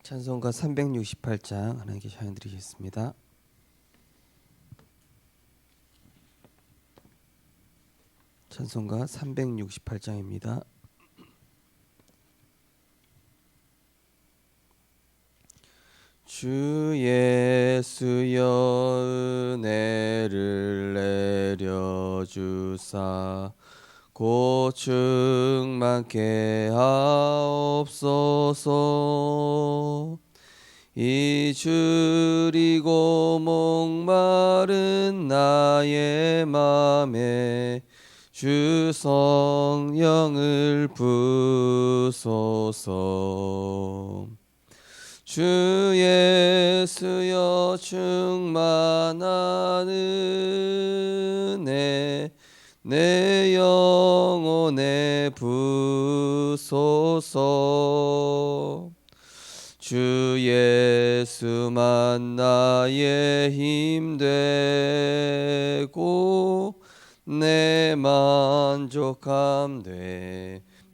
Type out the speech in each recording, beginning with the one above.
찬송가 368장 하나님께 찬양 드리겠습니다. 찬송가 368장입니다. 주 예수여 은혜를 내려주사 곧 충만케 하옵소서. 잊으리고 목마른 나의 맘에 주 성령을 부소서. 주 예수여 충만한 은혜 내 영혼에 부소서. 주 예수만 나의 힘 되고 내 만족함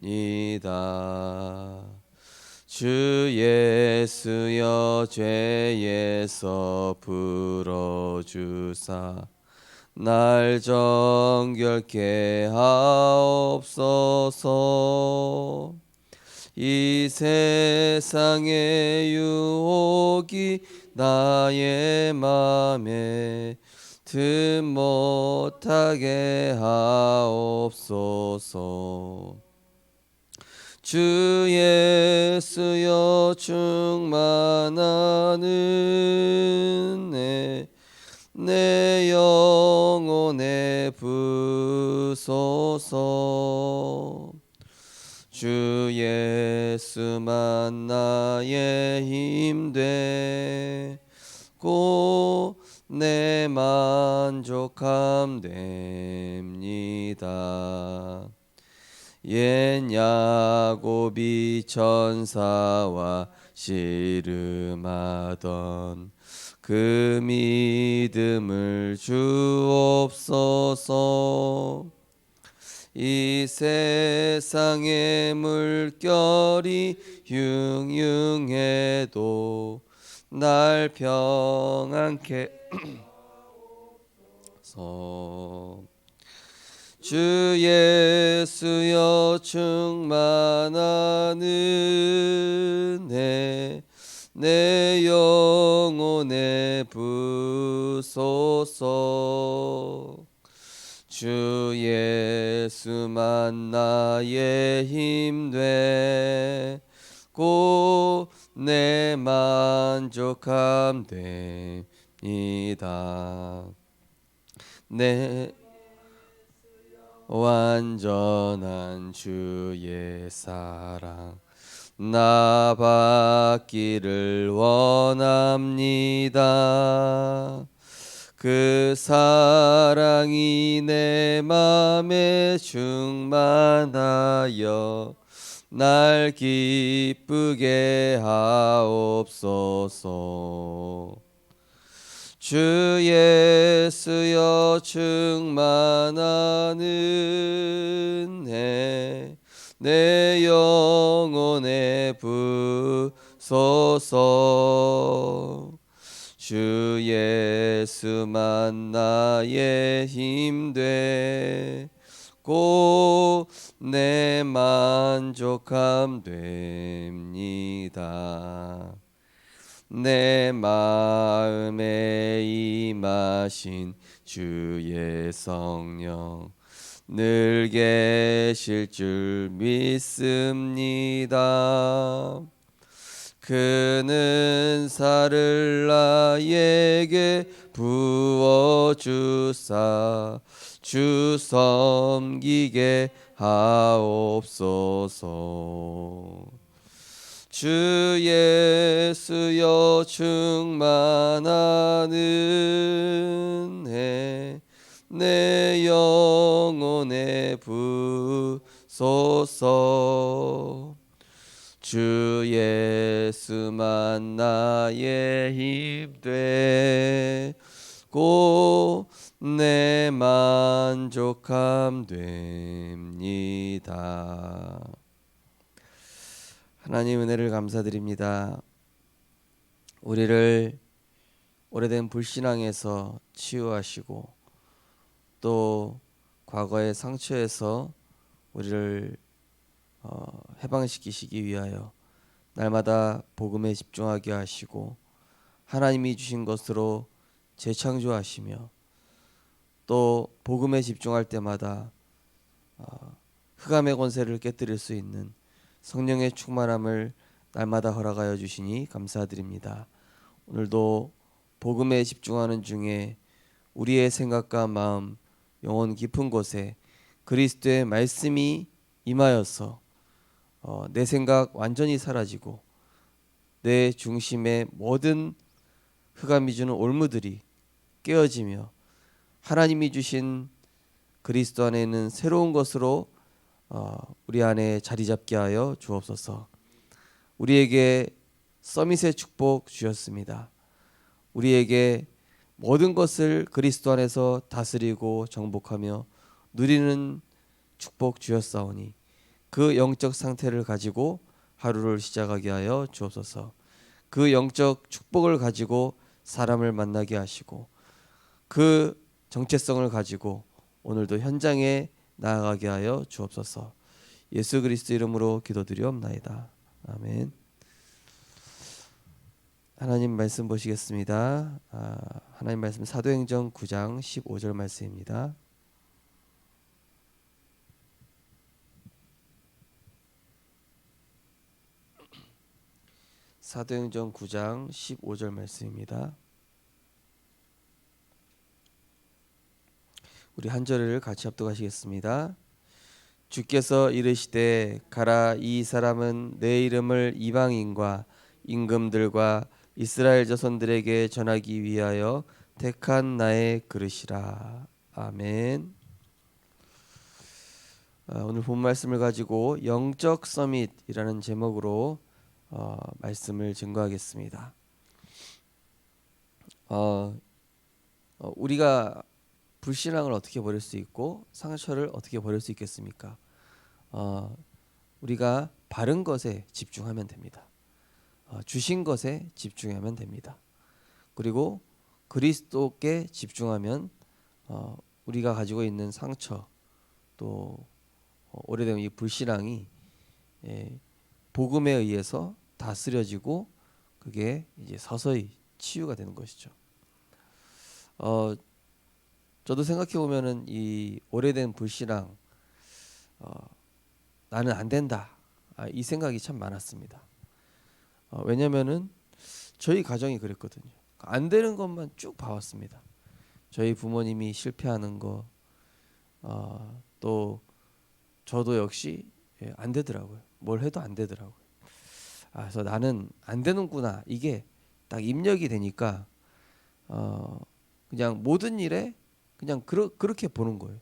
됩니다. 주 예수여 죄에서 풀어주사 날 정결케 하옵소서. 이 세상의 유혹이 나의 맘에 틈 못하게 하옵소서. 주 예수여 충만한 은혜 내 영혼에 부소서. 주 예수만 나의 힘 되고 내 만족함 됩니다. 옛 야곱이 천사와 씨름하던 그 믿음을 주옵소서. 이 세상의 물결이 흉흉해도 날 평안케 서. 주 예수여 충만한 은혜 내 영혼에 부소서. 주 예수만 나의 힘 되고 내 만족함 됩니다. 내 완전한 주의 사랑 나 받기를 원합니다. 그 사랑이 내 맘에 충만하여 날 기쁘게 하옵소서. 주 예수여 충만한 은혜 내 영혼에 부소서. 주 예수만 나의 힘 되고 내 만족함 됩니다. 내 마음에 임하신 주의 성령 늘 계실 줄 믿습니다. 그는 은사를 나에게 부어주사 주 섬기게 하옵소서. 주 예수여 충만한 은혜 내 영혼에 부소서. 주 예수만 나의 힘 되고 내 만족함 됩니다. 하나님 은혜를 감사드립니다. 우리를 오래된 불신앙에서 치유하시고 또 과거의 상처에서 우리를 해방시키시기 위하여 날마다 복음에 집중하게 하시고 하나님이 주신 것으로 재창조하시며 또 복음에 집중할 때마다 흑암의 권세를 깨뜨릴 수 있는 성령의 충만함을 날마다 허락하여 주시니 감사드립니다. 오늘도 복음에 집중하는 중에 우리의 생각과 마음, 영혼 깊은 곳에 그리스도의 말씀이 임하여서 내 생각 완전히 사라지고 내 중심의 모든 흑암이 주는 올무들이 깨어지며 하나님이 주신 그리스도 안에 있는 새로운 것으로 우리 안에 자리 잡게 하여 주옵소서. 우리에게 서밋의 축복 주셨습니다. 우리에게 모든 것을 그리스도 안에서 다스리고 정복하며 누리는 축복 주셨사오니 그 영적 상태를 가지고 하루를 시작하게 하여 주옵소서. 그 영적 축복을 가지고 사람을 만나게 하시고 그 정체성을 가지고 오늘도 현장에 나아가게 하여 주옵소서. 예수 그리스도 이름으로 기도드리옵나이다. 아멘. 하나님 말씀 보시겠습니다. 하나님 말씀 사도행전 9장 15절 말씀입니다. 사도행전 9장 15절 말씀입니다. 우리 한 절을 같이 합독하시겠습니다. 주께서 이르시되 가라, 이 사람은 내 이름을 이방인과 임금들과 이스라엘 자손들에게 전하기 위하여 택한 나의 그릇이라. 아멘. 오늘 본 말씀을 가지고 영적 서밋이라는 제목으로 말씀을 증거하겠습니다. 우리가 불신앙을 어떻게 버릴 수 있고 상처를 어떻게 버릴 수 있겠습니까? 우리가 바른 것에 집중하면 됩니다. 주신 것에 집중하면 됩니다. 그리고 그리스도께 집중하면 우리가 가지고 있는 상처 또 오래된 이 불신앙이 복음에 의해서 다스려지고 그게 이제 서서히 치유가 되는 것이죠. 저도 생각해 보면은 이 오래된 불신앙 나는 안 된다 이 생각이 참 많았습니다. 왜냐면은 저희 가정이 그랬거든요. 안 되는 것만 쭉 봐왔습니다. 저희 부모님이 실패하는 거, 또 저도 역시 안 되더라고요. 뭘 해도 안 되더라고요. 그래서 나는 안 되는구나 이게 딱 입력이 되니까 그냥 모든 일에 그냥 그렇게 보는 거예요.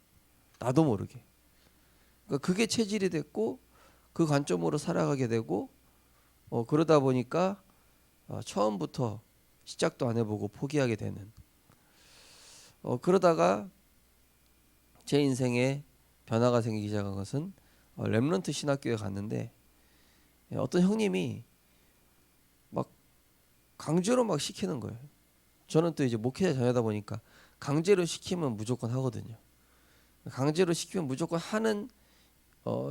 나도 모르게. 그러니까 그게 체질이 됐고 그 관점으로 살아가게 되고 그러다 보니까 처음부터 시작도 안 해보고 포기하게 되는 그러다가 제 인생에 변화가 생기기 시작한 것은 렘넌트 신학교에 갔는데 어떤 형님이 막 강제로 막 시키는 거예요. 저는 또 이제 목회자 자녀다 보니까 강제로 시키면 무조건 하거든요. 강제로 시키면 무조건 하는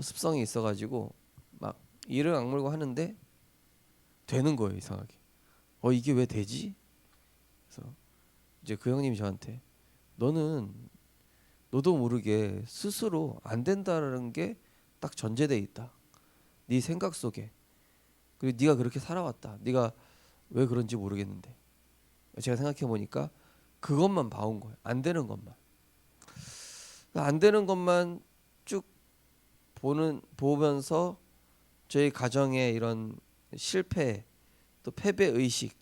습성이 있어가지고 막 이를 악물고 하는데 되는 거예요. 이상하게. 이게 왜 되지? 그래서 이제 그 형님이 저한테 너도 모르게 스스로 안 된다는 게 딱 전제돼 있다. 네 생각 속에. 그리고 네가 그렇게 살아왔다. 네가 왜 그런지 모르겠는데. 제가 생각해 보니까 그것만 봐온 거예요. 안 되는 것만. 안 되는 것만 쭉 보면서 저희 가정의 이런 실패, 또 패배 의식,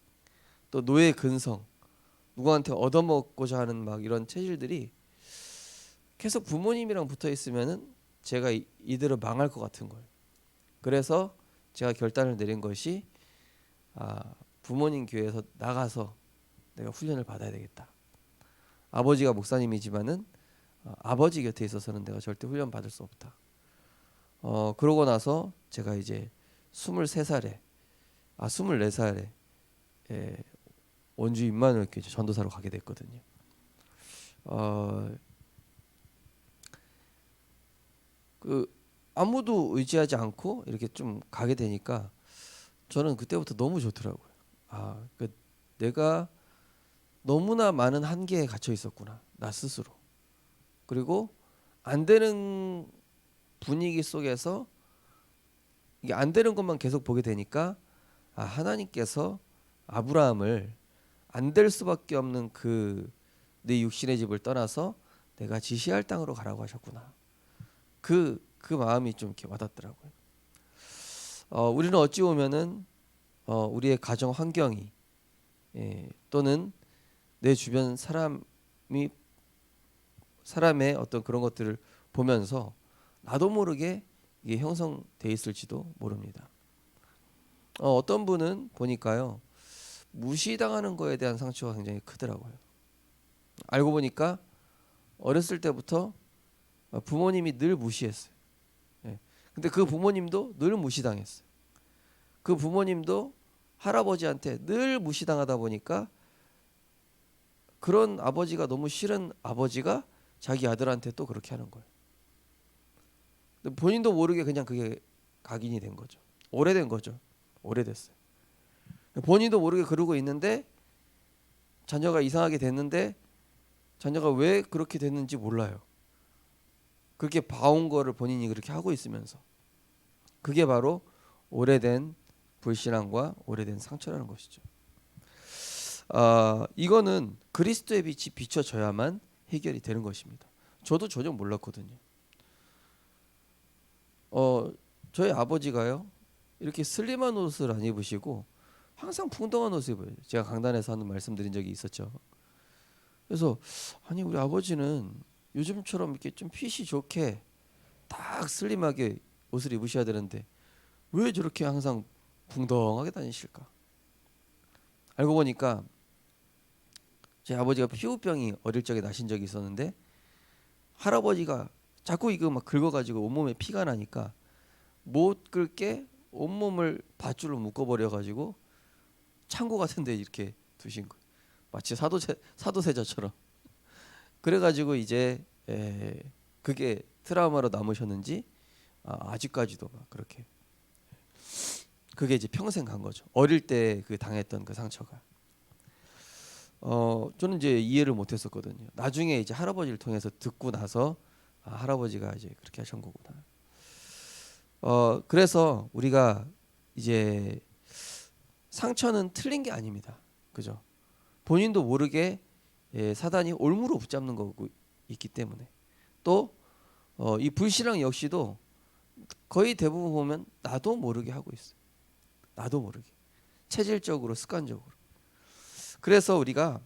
또 노예 근성, 누구한테 얻어먹고자 하는 막 이런 체질들이 계속 부모님이랑 붙어 있으면은 제가 이대로 망할 것 같은 거예요. 그래서 제가 결단을 내린 것이 부모님 교회에서 나가서 내가 훈련을 받아야 되겠다. 아버지가 목사님이지만은 아버지 곁에 있어서는 내가 절대 훈련 받을 수 없다. 그러고 나서 제가 이제 23살에 24살에 원주 임마누엘 교회 전도사로 가게 됐거든요. 그 아무도 의지하지 않고 이렇게 좀 가게 되니까 저는 그때부터 너무 좋더라고요. 그 내가 너무나 많은 한계에 갇혀 있었구나, 나 스스로. 그리고 안 되는 분위기 속에서 이게 안 되는 것만 계속 보게 되니까 하나님께서 아브라함을 안 될 수밖에 없는 그 내 육신의 집을 떠나서 내가 지시할 땅으로 가라고 하셨구나. 그 마음이 좀 이렇게 와닿더라고요. 우리는 어찌 보면은 우리의 가정 환경이 또는 내 주변 사람의 어떤 그런 것들을 보면서 나도 모르게 이게 형성돼 있을지도 모릅니다. 어떤 분은 보니까요, 무시당하는 거에 대한 상처가 굉장히 크더라고요. 알고 보니까 어렸을 때부터 부모님이 늘 무시했어요. 근데 그 부모님도 늘 무시당했어요. 그 부모님도 할아버지한테 늘 무시당하다 보니까 그런 아버지가 너무 싫은 아버지가 자기 아들한테 또 그렇게 하는 거예요. 근데 본인도 모르게 그냥 그게 각인이 된 거죠. 오래된 거죠. 오래됐어요. 본인도 모르게 그러고 있는데 자녀가 이상하게 됐는데 자녀가 왜 그렇게 됐는지 몰라요. 그렇게 봐온 거를 본인이 그렇게 하고 있으면서 그게 바로 오래된 불신앙과 오래된 상처라는 것이죠. 이거는 그리스도의 빛이 비춰져야만 해결이 되는 것입니다. 저도 전혀 몰랐거든요. 저희 아버지가요, 이렇게 슬림한 옷을 안 입으시고 항상 풍덩한 옷을 입어요. 제가 강단에서 하는 말씀드린 적이 있었죠. 그래서 아니 우리 아버지는 요즘처럼 이렇게 좀 핏이 좋게 딱 슬림하게 옷을 입으셔야 되는데 왜 저렇게 항상 풍덩하게 다니실까? 알고 보니까 제 아버지가 피부병이 어릴 적에 나신 적이 있었는데 할아버지가 자꾸 이거 막 긁어가지고 온몸에 피가 나니까 못 긁게 온몸을 밧줄로 묶어버려가지고 창고 같은데 이렇게 두신 거예요. 마치 사도세자처럼. 그래가지고 이제 그게 트라우마로 남으셨는지 아직까지도 막 그렇게 그게 이제 평생 간 거죠. 어릴 때 그 당했던 그 상처가. 저는 이제 이해를 못했었거든요. 나중에 이제 할아버지를 통해서 듣고 나서 할아버지가 이제 그렇게 하신 거구나. 그래서 우리가 이제 상처는 틀린 게 아닙니다. 그죠? 본인도 모르게 사단이 올무로 붙잡는 거고 있기 때문에 또 이 불신앙 역시도 거의 대부분 보면 나도 모르게 하고 있어요. 나도 모르게 체질적으로 습관적으로. 그래서 우리가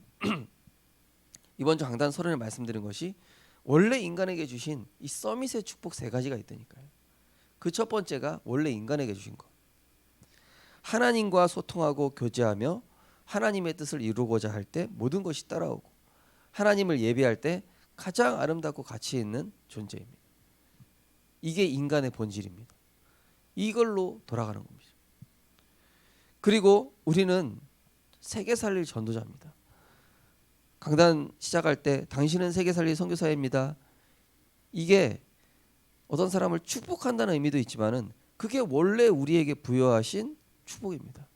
이번 주 강단 서론에 말씀드린 것이 원래 인간에게 주신 이 서밋의 축복 세 가지가 있다니까요. 그 첫 번째가 원래 인간에게 주신 것. 하나님과 소통하고 교제하며 하나님의 뜻을 이루고자 할 때 모든 것이 따라오고 하나님을 예배할 때 가장 아름답고 가치 있는 존재입니다. 이게 인간의 본질입니다. 이걸로 돌아가는 겁니다. 그리고 우리는 세계 살릴 전도자입니다. 강단 시작할 때 당신은 세계 살릴 선교사입니다. 이게 어떤 사람을 축복한다는 의미도 있지만은 그게 원래 우리에게 부여하신 축복입니다.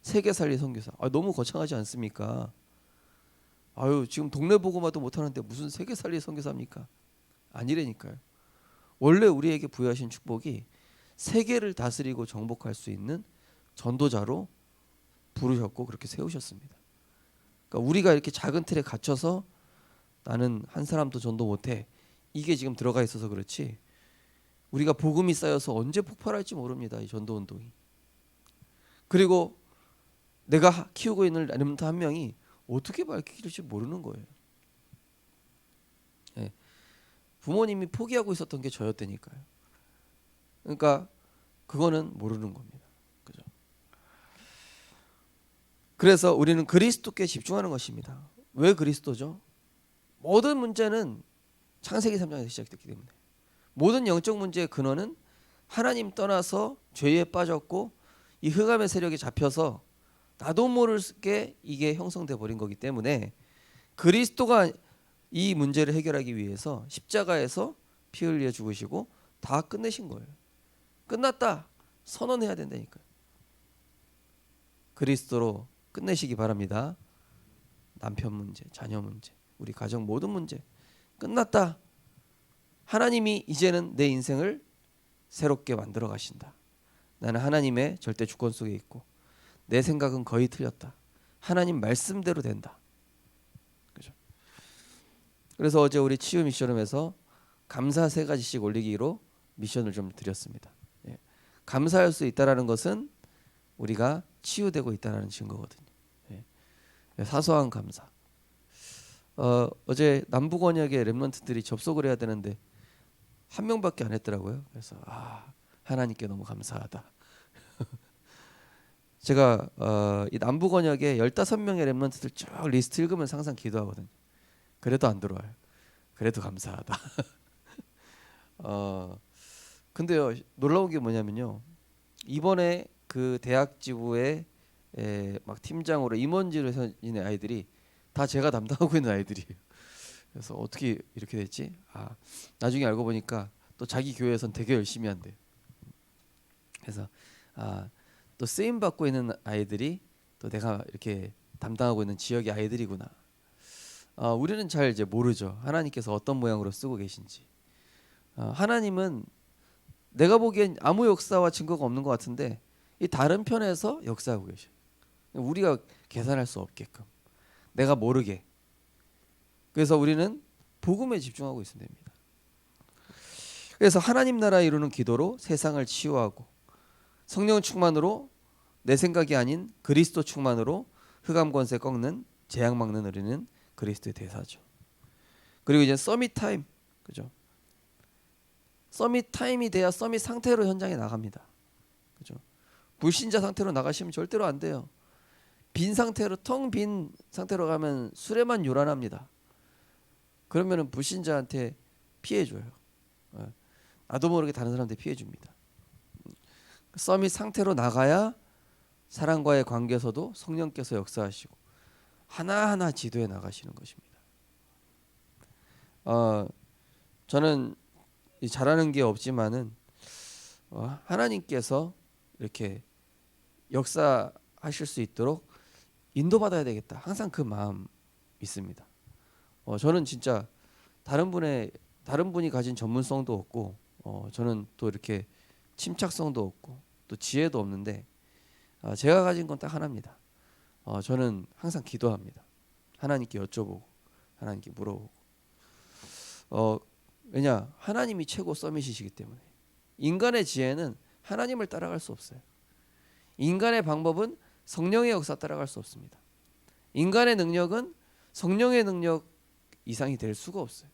세계 살릴 선교사. 너무 거창하지 않습니까? 지금 동네 보고마도 못하는데 무슨 세계 살릴 선교사입니까? 아니라니까요. 원래 우리에게 부여하신 축복이 세계를 다스리고 정복할 수 있는 전도자로 부르셨고 그렇게 세우셨습니다. 그러니까 우리가 이렇게 작은 틀에 갇혀서 나는 한 사람도 전도 못해 이게 지금 들어가 있어서 그렇지 우리가 복음이 쌓여서 언제 폭발할지 모릅니다. 이 전도 운동이. 그리고 내가 키우고 있는 렘넌트 한 명이 어떻게 밝힐지 모르는 거예요. 부모님이 포기하고 있었던 게 저였다니까요. 그러니까 그거는 모르는 겁니다. 그죠? 그래서 우리는 그리스도께 집중하는 것입니다. 왜 그리스도죠? 모든 문제는 창세기 3장에서 시작됐기 때문에 모든 영적 문제의 근원은 하나님 떠나서 죄에 빠졌고 이 흑암의 세력에 잡혀서 나도 모르게 이게 형성돼 버린 거기 때문에 그리스도가 이 문제를 해결하기 위해서 십자가에서 피 흘려 죽으시고 다 끝내신 거예요. 끝났다 선언해야 된다니까요. 그리스도로 끝내시기 바랍니다. 남편 문제, 자녀 문제, 우리 가정 모든 문제 끝났다. 하나님이 이제는 내 인생을 새롭게 만들어 가신다. 나는 하나님의 절대 주권 속에 있고 내 생각은 거의 틀렸다. 하나님 말씀대로 된다. 그죠? 그래서 어제 우리 치유 미션홈에서 감사 3가지씩 올리기로 미션을 좀 드렸습니다. 예. 감사할 수 있다라는 것은 우리가 치유되고 있다라는 증거거든요. 예. 사소한 감사. 어제 남북 언역에 렘넌트들이 접속을 해야 되는데 한 명밖에 안 했더라고요. 그래서 하나님께 너무 감사하다. 제가 이 남북 언역에 15명의 렘넌트들 쭉 리스트 읽으면서 항상 기도하거든요. 그래도 안 들어와요. 그래도 감사하다. 근데요 놀라운 게 뭐냐면요. 이번에 그 대학 지부의 막 팀장으로 임원직으로 있는 아이들이 다 제가 담당하고 있는 아이들이에요. 그래서 어떻게 이렇게 됐지? 나중에 알고 보니까 또 자기 교회에선 되게 열심히 한대요. 그래서 또 쓰임 받고 있는 아이들이 또 내가 이렇게 담당하고 있는 지역의 아이들이구나. 우리는 잘 이제 모르죠. 하나님께서 어떤 모양으로 쓰고 계신지. 하나님은 내가 보기엔 아무 역사와 증거가 없는 것 같은데 이 다른 편에서 역사하고 계셔요. 우리가 계산할 수 없게끔 내가 모르게. 그래서 우리는 복음에 집중하고 있으면 됩니다. 그래서 하나님 나라 이루는 기도로 세상을 치유하고 성령 충만으로 내 생각이 아닌 그리스도 충만으로 흑암 권세 꺾는 재앙 막는 우리는 그리스도의 대사죠. 그리고 이제 서밋 타임, 그죠? 서밋 타임이 돼야 서밋 상태로 현장에 나갑니다. 그죠? 불신자 상태로 나가시면 절대로 안 돼요. 빈 상태로 텅 빈 상태로 가면 수레만 요란합니다. 그러면은 불신자한테 피해 줘요. 나도 모르게 다른 사람한테 피해 줍니다. 서밋 상태로 나가야 사람과의 관계에서도 성령께서 역사하시고 하나하나 지도해 나가시는 것입니다. 저는 잘하는 게 없지만은 하나님께서 이렇게 역사하실 수 있도록 인도받아야 되겠다. 항상 그 마음 있습니다. 저는 진짜 다른 분이 가진 전문성도 없고 저는 또 이렇게 침착성도 없고 또 지혜도 없는데 제가 가진 건 딱 하나입니다. 저는 항상 기도합니다. 하나님께 여쭤보고 하나님께 물어보고 왜냐 하나님이 최고 서밋이시기 때문에. 인간의 지혜는 하나님을 따라갈 수 없어요. 인간의 방법은 성령의 역사 따라갈 수 없습니다. 인간의 능력은 성령의 능력 이상이 될 수가 없어요.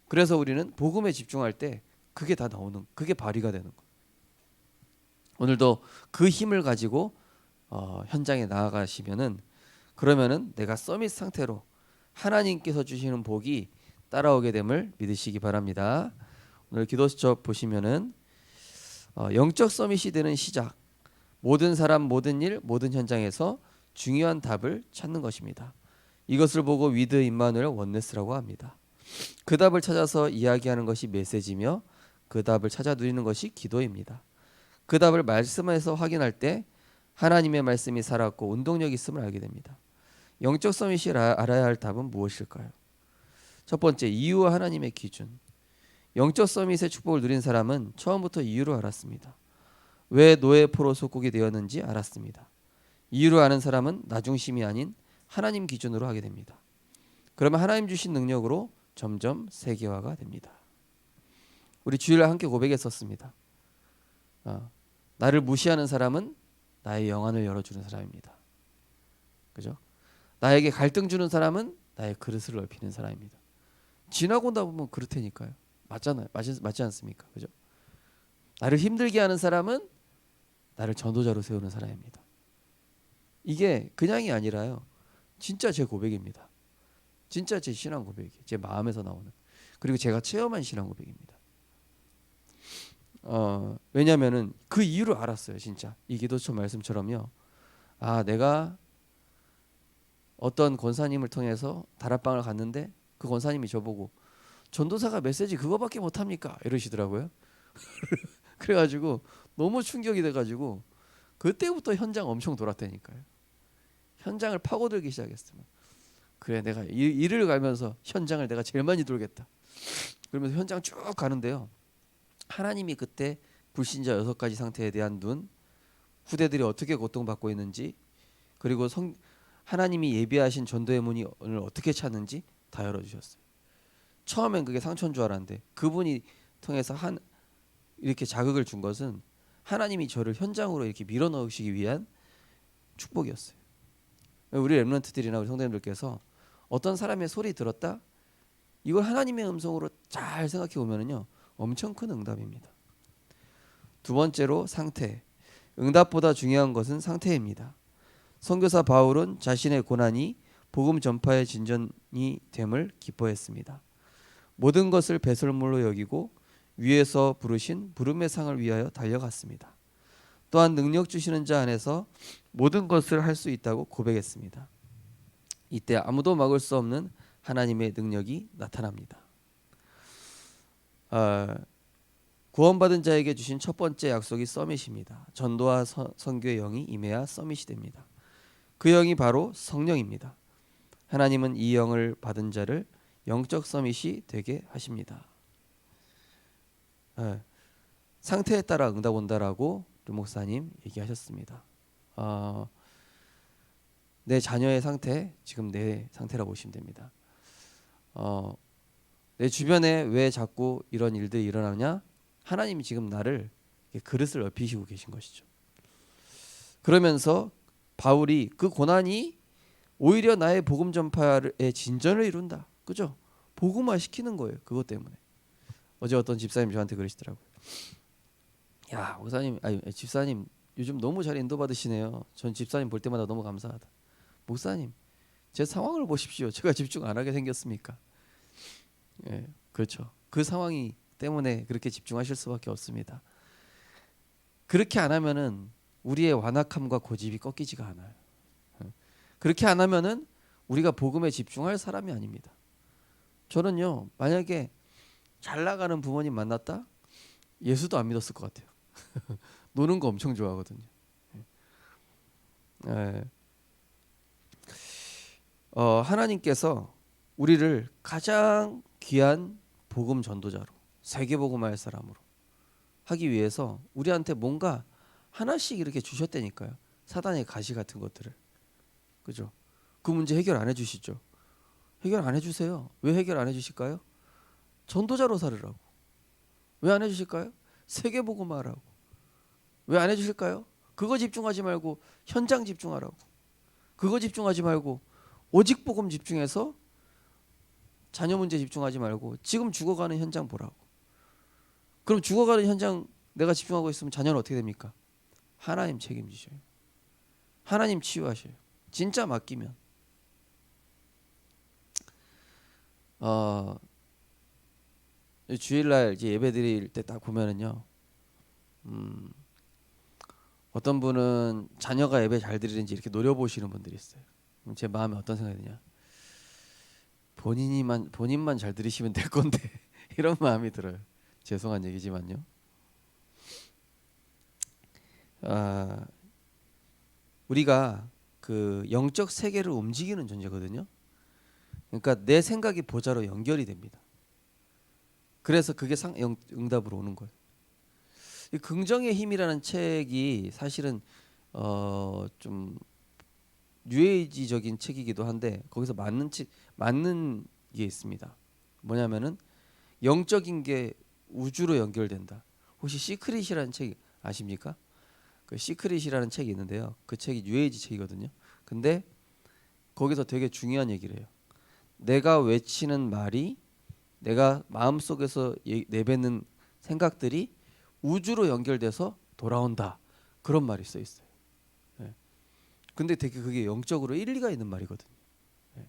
그래서 우리는 복음에 집중할 때 그게 다 나오는, 그게 발휘가 되는 거예요. 오늘도 그 힘을 가지고 현장에 나아가시면은 그러면은 내가 서밋 상태로 하나님께서 주시는 복이 따라오게 됨을 믿으시기 바랍니다. 오늘 기도 수첩 보시면은 영적 서밋이 되는 시작, 모든 사람, 모든 일, 모든 현장에서 중요한 답을 찾는 것입니다. 이것을 보고 위드 임마누엘 원네스라고 합니다. 그 답을 찾아서 이야기하는 것이 메시지며 그 답을 찾아 누리는 것이 기도입니다. 그 답을 말씀에서 확인할 때 하나님의 말씀이 살았고 운동력이 있음을 알게 됩니다. 영적 서밋이 알아야 할 답은 무엇일까요? 첫 번째, 이유와 하나님의 기준. 영적 서밋의 축복을 누린 사람은 처음부터 이유를 알았습니다. 왜 노예 포로 속국이 되었는지 알았습니다. 이유를 아는 사람은 나 중심이 아닌 하나님 기준으로 하게 됩니다. 그러면 하나님 주신 능력으로 점점 세계화가 됩니다. 우리 주일날 함께 고백했었습니다. 나를 무시하는 사람은 나의 영안을 열어주는 사람입니다. 그죠? 나에게 갈등 주는 사람은 나의 그릇을 넓히는 사람입니다. 지나고 나보면 그렇다니까요. 맞잖아요. 맞지 않습니까? 그죠? 나를 힘들게 하는 사람은 나를 전도자로 세우는 사람입니다. 이게 그냥이 아니라요. 진짜 제 고백입니다. 진짜 제 신앙 고백이, 제 마음에서 나오는, 그리고 제가 체험한 신앙 고백입니다. 왜냐면은 그 이유를 알았어요. 진짜 이 기도처 말씀처럼요. 아, 내가 어떤 권사님을 통해서 다락방을 갔는데 그 권사님이 저보고 전도사가 메시지 그거밖에 못합니까? 이러시더라고요. 그래가지고 너무 충격이 돼가지고 그때부터 현장 엄청 돌았다니까요. 현장을 파고들기 시작했어요. 그래, 내가 일을 가면서 현장을 내가 제일 많이 돌겠다. 그러면서 현장 쭉 가는데요. 하나님이 그때 불신자 6가지 상태에 대한 눈, 후대들이 어떻게 고통받고 있는지, 그리고 하나님이 예비하신 전도의 문을 어떻게 찾는지 다 열어주셨어요. 처음엔 그게 상처인 줄 알았는데 그분이 통해서 이렇게 자극을 준 것은 하나님이 저를 현장으로 이렇게 밀어넣으시기 위한 축복이었어요. 우리 렘넌트들이나 우리 성도님들께서 어떤 사람의 소리 들었다? 이걸 하나님의 음성으로 잘 생각해 보면은요, 엄청 큰 응답입니다. 두 번째로 상태. 응답보다 중요한 것은 상태입니다. 선교사 바울은 자신의 고난이 복음 전파의 진전이 됨을 기뻐했습니다. 모든 것을 배설물로 여기고 위에서 부르신 부름의 상을 위하여 달려갔습니다. 또한 능력 주시는 자 안에서 모든 것을 할 수 있다고 고백했습니다. 이때 아무도 막을 수 없는 하나님의 능력이 나타납니다. 구원받은 자에게 주신 첫 번째 약속이 서밋입니다. 전도와 선교의 영이 임해야 서밋이 됩니다. 그 영이 바로 성령입니다. 하나님은 이 영을 받은 자를 영적 서밋이 되게 하십니다. 상태에 따라 응답 온다라고 류 목사님 얘기하셨습니다. 내 자녀의 상태, 지금 내 상태라고 보시면 됩니다. 내 주변에 왜 자꾸 이런 일들이 일어나냐? 하나님이 지금 나를 그릇을 넓히시고 계신 것이죠. 그러면서 바울이 그 고난이 오히려 나의 복음 전파의 진전을 이룬다. 그죠? 복음화 시키는 거예요. 그것 때문에. 어제 어떤 집사님 저한테 그러시더라고요. 야, 목사님, 아니 집사님 요즘 너무 잘 인도받으시네요. 전 집사님 볼 때마다 너무 감사하다. 목사님, 제 상황을 보십시오. 제가 집중 안 하게 생겼습니까? 예, 그렇죠. 그 상황이 때문에 그렇게 집중하실 수밖에 없습니다. 그렇게 안 하면은 우리의 완악함과 고집이 꺾이지가 않아요. 그렇게 안 하면은 우리가 복음에 집중할 사람이 아닙니다. 저는요, 만약에 잘 나가는 부모님 만났다? 예수도 안 믿었을 것 같아요. 노는 거 엄청 좋아하거든요. 하나님께서 우리를 가장 귀한 복음 전도자로, 세계 복음화할 사람으로 하기 위해서 우리한테 뭔가 하나씩 이렇게 주셨다니까요. 사단의 가시 같은 것들을. 그죠? 그 문제 해결 안 해주시죠? 해결 안 해주세요. 왜 해결 안 해주실까요? 전도자로 살으라고. 왜 안 해주실까요? 세계 복음화하라고. 왜 안 해주실까요? 그거 집중하지 말고 현장 집중하라고. 그거 집중하지 말고 오직 복음 집중해서 자녀 문제 집중하지 말고 지금 죽어가는 현장 보라고. 그럼 죽어가는 현장 내가 집중하고 있으면 자녀는 어떻게 됩니까? 하나님 책임지셔요. 하나님 치유하셔요. 진짜 맡기면. 주일날 이제 예배 드릴 때 딱 보면은요. 어떤 분은 자녀가 예배 잘 드리는지 이렇게 노려보시는 분들이 있어요. 그럼 제 마음에 어떤 생각이 드냐? 본인만 잘 들으시면 될 건데 이런 마음이 들어요. 죄송한 얘기지만요. 우리가 그 영적 세계를 움직이는 존재거든요. 그러니까 내 생각이 보좌로 연결이 됩니다. 그래서 그게 응답으로 오는 거예요. 이 긍정의 힘이라는 책이 사실은 좀 뉴에이지적인 책이기도 한데 거기서 맞는 게 있습니다. 뭐냐면은 영적인 게 우주로 연결된다. 혹시 시크릿이라는 책 아십니까? 그 시크릿이라는 책이 있는데요. 그 책이 뉴에이지 책이거든요. 근데 거기서 되게 중요한 얘기를 해요. 내가 외치는 말이 내가 마음속에서 내뱉는 생각들이 우주로 연결돼서 돌아온다. 그런 말이 써 있어요. 예. 근데 되게 그게 영적으로 일리가 있는 말이거든요. 예.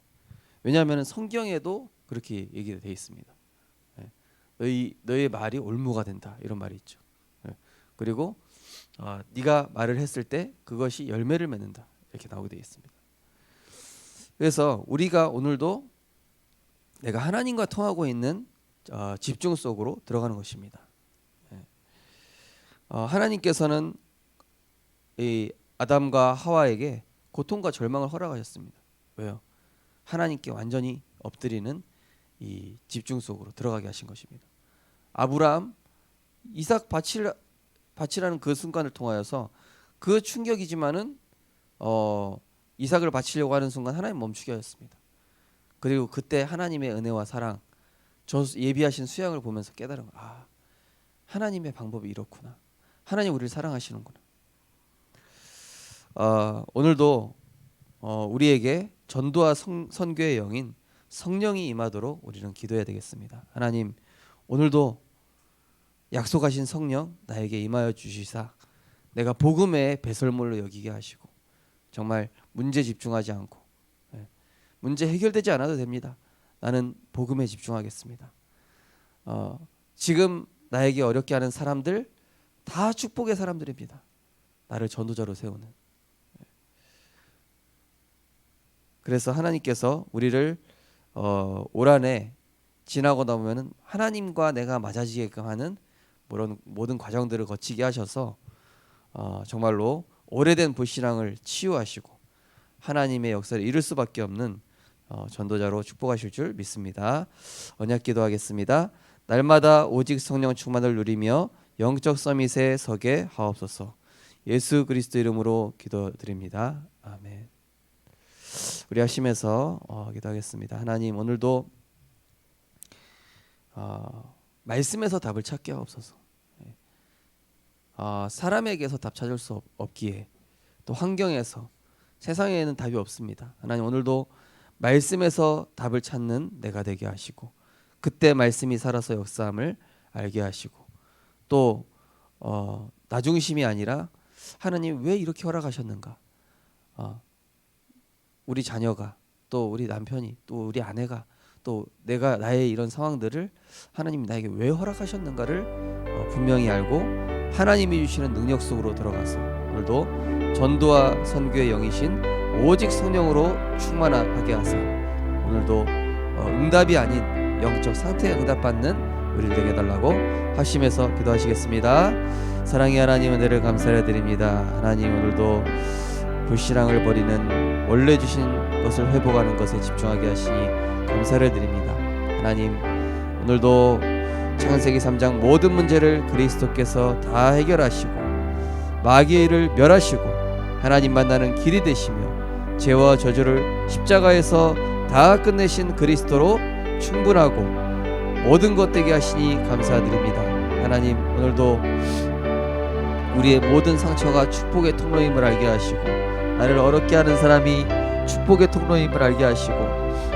왜냐하면 성경에도 그렇게 얘기가 돼 있습니다. 예. 너의 말이 올무가 된다. 이런 말이 있죠. 예. 그리고 네가 말을 했을 때 그것이 열매를 맺는다. 이렇게 나오게 되어 있습니다. 그래서 우리가 오늘도 내가 하나님과 통하고 있는 집중 속으로 들어가는 것입니다. 하나님께서는 이 아담과 하와에게 고통과 절망을 허락하셨습니다. 왜요? 하나님께 완전히 엎드리는 이 집중 속으로 들어가게 하신 것입니다. 아브라함 이삭 바치라는 그 순간을 통하여서 그 충격이지만은 이삭을 바치려고 하는 순간 하나님 멈추게 하셨습니다. 그리고 그때 하나님의 은혜와 사랑, 저 예비하신 수양을 보면서 깨달은 거예요. 하나님의 방법이 이렇구나. 하나님 우리를 사랑하시는구나. 오늘도 우리에게 전도와 선교의 영인 성령이 임하도록 우리는 기도해야 되겠습니다. 하나님 오늘도 약속하신 성령 나에게 임하여 주시사 내가 복음의 배설물로 여기게 하시고 정말 문제 집중하지 않고 문제 해결되지 않아도 됩니다. 나는 복음에 집중하겠습니다. 지금 나에게 어렵게 하는 사람들 다 축복의 사람들입니다. 나를 전도자로 세우는. 그래서 하나님께서 우리를 올 한해 지나고 나면 하나님과 내가 맞아지게끔 하는 모든 과정들을 거치게 하셔서 정말로 오래된 불신앙을 치유하시고 하나님의 역사를 이룰 수밖에 없는 전도자로 축복하실 줄 믿습니다. 언약 기도하겠습니다. 날마다 오직 성령 충만을 누리며 영적 서밋에 서게 하옵소서. 예수 그리스도 이름으로 기도드립니다. 아멘. 우리 하시면서 기도하겠습니다. 하나님 오늘도 말씀에서 답을 찾게 하옵소서. 사람에게서 답 찾을 수 없기에 또 환경에서 세상에는 답이 없습니다. 하나님 오늘도 말씀에서 답을 찾는 내가 되게 하시고 그때 말씀이 살아서 역사함을 알게 하시고 또 나 중심이 아니라 하나님 왜 이렇게 허락하셨는가, 우리 자녀가 또 우리 남편이 또 우리 아내가 또 내가 나의 이런 상황들을 하나님이 나에게 왜 허락하셨는가를 분명히 알고 하나님이 주시는 능력 속으로 들어가서 오늘도 전도와 선교의 영이신 오직 성령으로 충만하게 하사 오늘도 응답이 아닌 영적 상태에 응답받는 우리를 되게 해달라고 하시면서 기도하시겠습니다. 사랑의 하나님 은혜를 감사드립니다. 하나님 오늘도 불신앙을 버리는 원래 주신 것을 회복하는 것에 집중하게 하시니 감사를 드립니다. 하나님 오늘도 창세기 3장 모든 문제를 그리스도께서 다 해결하시고 마귀의 일을 멸하시고 하나님 만나는 길이 되시며 죄와 저주를 십자가에서 다 끝내신 그리스도로 충분하고 모든 것 되게 하시니 감사드립니다. 하나님 오늘도 우리의 모든 상처가 축복의 통로임을 알게 하시고 나를 어렵게 하는 사람이 축복의 통로임을 알게 하시고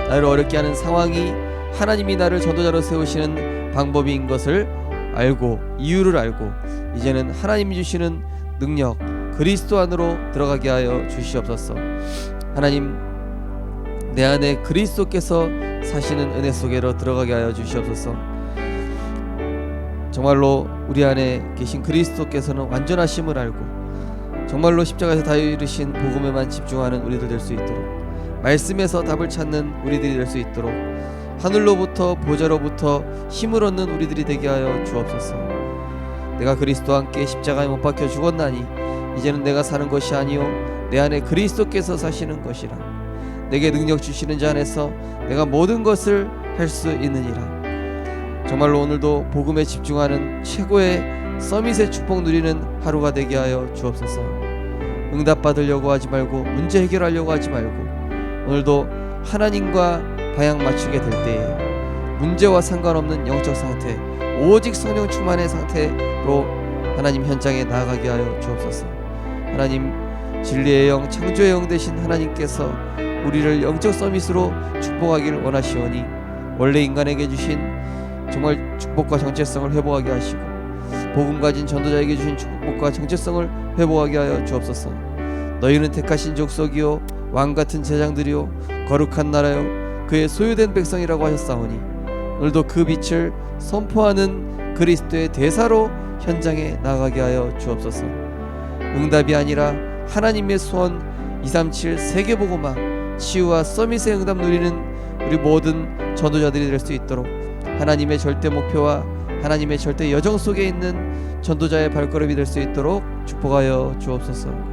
나를 어렵게 하는 상황이 하나님이 나를 전도자로 세우시는 방법인 것을 알고 이유를 알고 이제는 하나님이 주시는 능력 그리스도 안으로 들어가게 하여 주시옵소서. 하나님 내 안에 그리스도께서 사시는 은혜 속에로 들어가게 하여 주시옵소서. 정말로 우리 안에 계신 그리스도께서는 완전하심을 알고 정말로 십자가에서 다 이루신 복음에만 집중하는 우리들 될 수 있도록 말씀에서 답을 찾는 우리들이 될 수 있도록 하늘로부터 보좌로부터 힘을 얻는 우리들이 되게 하여 주옵소서. 내가 그리스도와 함께 십자가에 못 박혀 죽었나니 이제는 내가 사는 것이 아니요 내 안에 그리스도께서 사시는 것이라. 내게 능력 주시는 자 안에서 내가 모든 것을 할 수 있느니라. 정말로 오늘도 복음에 집중하는 최고의 서밋의 축복 누리는 하루가 되게 하여 주옵소서. 응답받으려고 하지 말고 문제 해결하려고 하지 말고 오늘도 하나님과 방향 맞추게 될 때에 문제와 상관없는 영적 상태 오직 성령 충만의 상태로 하나님 현장에 나아가게 하여 주옵소서. 하나님 진리의 영 창조의 영 되신 하나님께서 우리를 영적 서밋으로 축복하기를 원하시오니 원래 인간에게 주신 정말 축복과 정체성을 회복하게 하시고 복음 가진 전도자에게 주신 축복과 정체성을 회복하게 하여 주옵소서. 너희는 택하신 족속이요 왕같은 제장들이요 거룩한 나라요 그의 소유된 백성이라고 하셨사오니 오늘도 그 빛을 선포하는 그리스도의 대사로 현장에 나가게 하여 주옵소서. 응답이 아니라 하나님의 소원 237 세계복음화 치유와 서밋의 응답 누리는 우리 모든 전도자들이 될 수 있도록 하나님의 절대 목표와 하나님의 절대 여정 속에 있는 전도자의 발걸음이 될 수 있도록 축복하여 주옵소서.